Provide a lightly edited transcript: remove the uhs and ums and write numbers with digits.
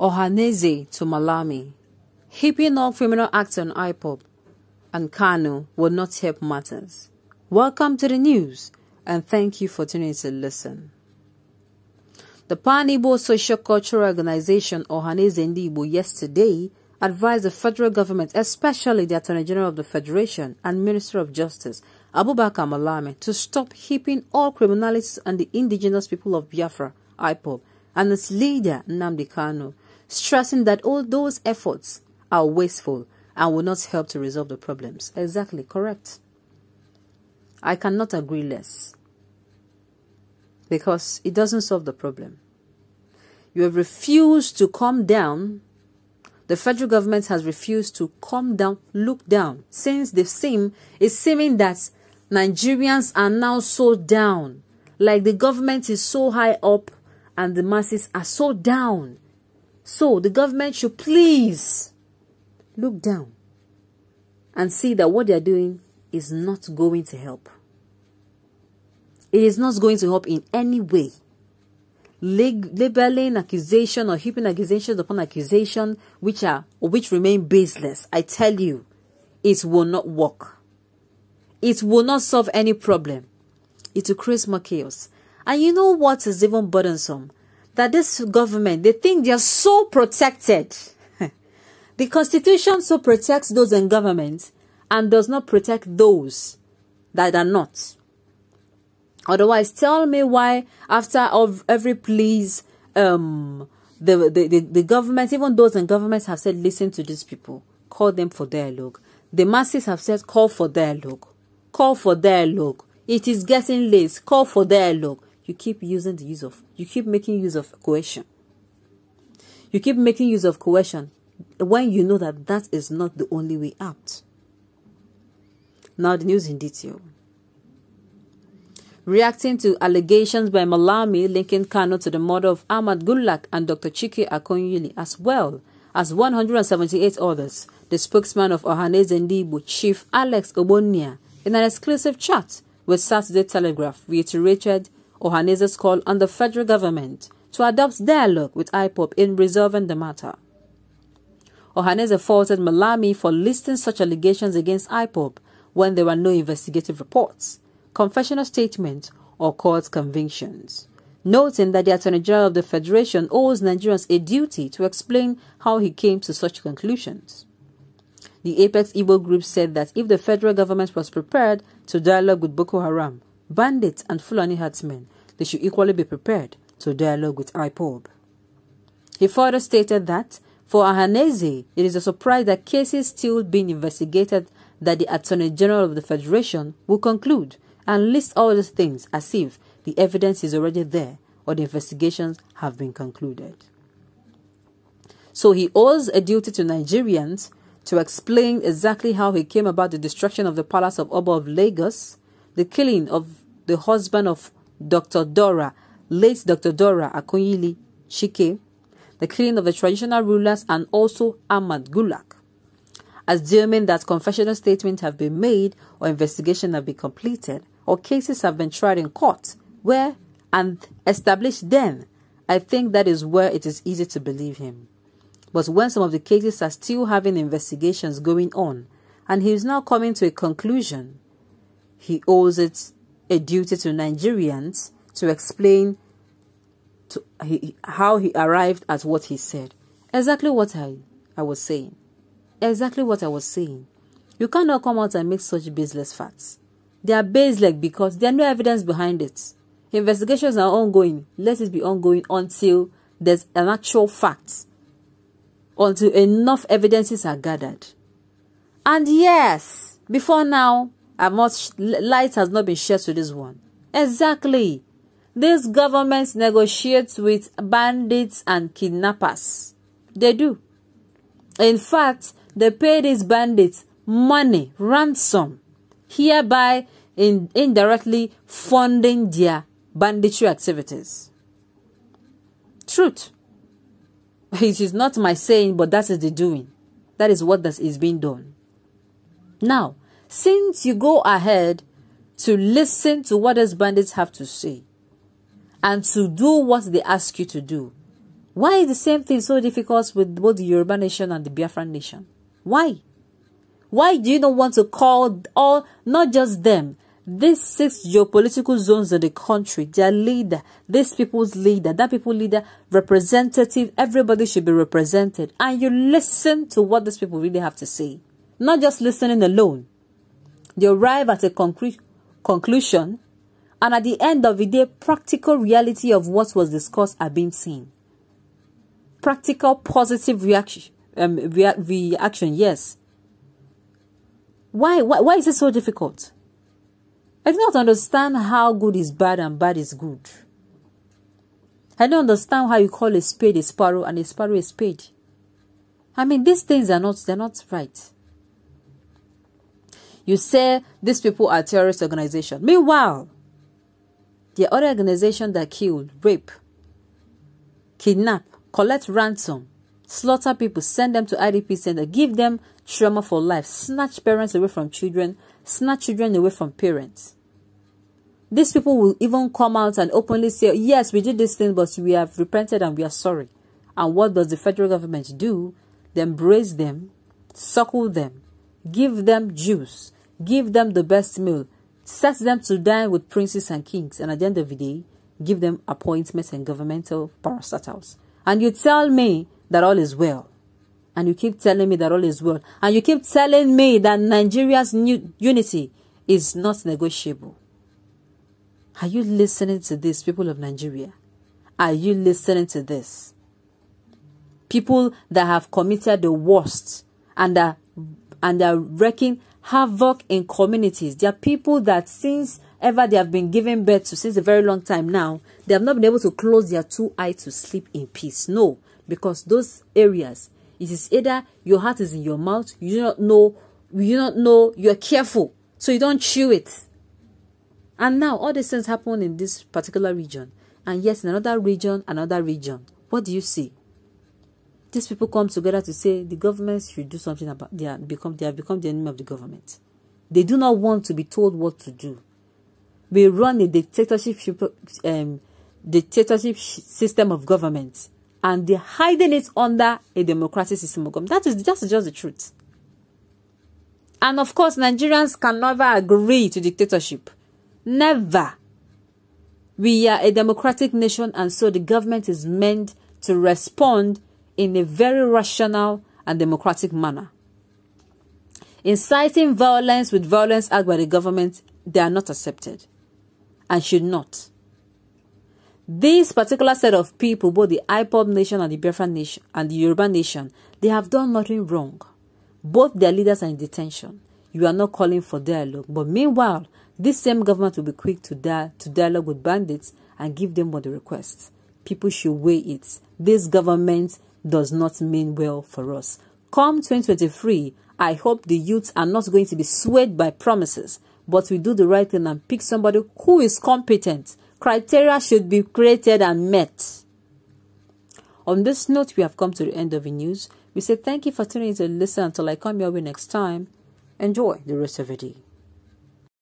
Ohanaeze to Malami. Heaping all criminal acts on Ipob and Kanu will not help matters. Welcome to the news, and thank you for tuning to listen. The Pan-Igbo Socio-Cultural Organization Ohanaeze yesterday advised the federal government, especially the Attorney General of the Federation and Minister of Justice, Abubakar Malami, to stop heaping all criminalities on the indigenous people of Biafra, Ipob, and its leader, Nnamdi Kanu, stressing that all those efforts are wasteful and will not help to resolve the problems. Exactly, correct. I cannot agree less, because it doesn't solve the problem. You have refused to calm down. The federal government has refused to calm down, look down, since it's seeming that Nigerians are now so down, like the government is so high up and the masses are so down. So the government should please look down and see that what they are doing is not going to help. It is not going to help in any way. Labeling accusation or heaping accusations upon accusation which remain baseless, I tell you, it will not work. It will not solve any problem. It will create more chaos. And you know what is even burdensome? That this government, they think they are so protected. The Constitution so protects those in government and does not protect those that are not. Otherwise, tell me why after every pleas, the government, even those in government, have said, listen to these people, call them for dialogue. The masses have said, call for dialogue. Call for dialogue. It is getting late. Call for dialogue. You keep you keep making use of coercion. You keep making use of coercion when you know that that is not the only way out. Now the news in detail. Reacting to allegations by Malami linking Kanu to the murder of Ahmad Gulak and Dr. Chike Akonyili, as well as 178 others, the spokesman of Ohanaeze, Chief Alex Obonia, in an exclusive chat with Saturday Telegraph, reiterated Ohanaeze's call on the federal government to adopt dialogue with Ipob in resolving the matter. Ohanaeze faulted Malami for listing such allegations against Ipob when there were no investigative reports, confessional statements, or court convictions, noting that the Attorney General of the Federation owes Nigerians a duty to explain how he came to such conclusions. The Apex Igbo group said that if the federal government was prepared to dialogue with Boko Haram, bandits, and Fulani herdsmen, they should equally be prepared to dialogue with Ipob. He further stated that for Ohanaeze, it is a surprise that cases still being investigated that the Attorney General of the Federation will conclude and list all these things as if the evidence is already there or the investigations have been concluded. So he owes a duty to Nigerians to explain exactly how he came about the destruction of the Palace of Oba of Lagos, the killing of the husband of Dr. Dora, late Dr. Dora Akonyili Chike, the killing of the traditional rulers, and also Ahmad Gulak. Assuming that confessional statements have been made or investigations have been completed or cases have been tried in court and established, then I think that is where it is easy to believe him. But when some of the cases are still having investigations going on and he is now coming to a conclusion, he owes it a duty to Nigerians to explain how he arrived at what he said. Exactly what I was saying. Exactly what I was saying. You cannot come out and make such baseless facts. They are baseless because there are no evidence behind it. Investigations are ongoing. Let it be ongoing until there's an actual fact. Until enough evidences are gathered. And yes, before now, much light has not been shed to this one. Exactly. These governments negotiate with bandits and kidnappers. They do. In fact, they pay these bandits money, ransom, hereby indirectly funding their banditry activities. Truth. It is not my saying, but that is the doing. That is what is being done. Now, since you go ahead to listen to what these bandits have to say and to do what they ask you to do, Why is the same thing so difficult with both the Yoruba nation and the Biafran nation? Why? Why do you not want to call all, not just them, these 6 geopolitical zones of the country, their leader, this people's leader, that people's leader, representative, everybody should be represented. And you listen to what these people really have to say. Not just listening alone. They arrive at a conclusion, and at the end of the day, practical reality of what was discussed are being seen. Practical positive reaction, yes. Why is it so difficult? I do not understand how good is bad and bad is good. I don't understand how you call a spade a sparrow and a sparrow a spade. I mean, these things they're not right. You say these people are terrorist organization. Meanwhile, there are other organizations that kill, rape, kidnap, collect ransom, slaughter people, send them to IDP center, give them trauma for life, snatch parents away from children, snatch children away from parents. These people will even come out and openly say, yes, we did this thing, but we have repented and we are sorry. And what does the federal government do? They embrace them, suckle them, give them juice, give them the best meal, set them to dine with princes and kings, and at the end of the day, give them appointments and governmental parastatals. And you tell me that all is well. And you keep telling me that all is well. And you keep telling me that Nigeria's unity is not negotiable. Are you listening to this, people of Nigeria? Are you listening to this? People that have committed the worst and are wreaking havoc in communities. There are people that since ever they have been given birth to, since a very long time now, they have not been able to close their 2 eyes to sleep in peace. No, because those areas, it is either your heart is in your mouth, you do not know, you're careful, so you don't chew it. And now all these things happen in this particular region. And yes, in another region. What do you see? These people come together to say the government should do something about, they have become the enemy of the government. They do not want to be told what to do. We run a dictatorship system of government, and they're hiding it under a democratic system of government. That's just the truth. And of course, Nigerians can never agree to dictatorship. Never. We are a democratic nation, and so the government is meant to respond in a very rational and democratic manner. Inciting violence with violence acted by the government, they are not accepted and should not. This particular set of people, both the Ipob nation and the Biafran nation and the Yoruba nation, they have done nothing wrong. Both their leaders are in detention. You are not calling for dialogue. But meanwhile, this same government will be quick to dialogue with bandits and give them what they request. People should weigh it. This government does not mean well for us. Come 2023, I hope the youths are not going to be swayed by promises, but we do the right thing and pick somebody who is competent. Criteria should be created and met. On this note, we have come to the end of the news. We say thank you for tuning in to listen until I come your way next time. Enjoy the rest of the day.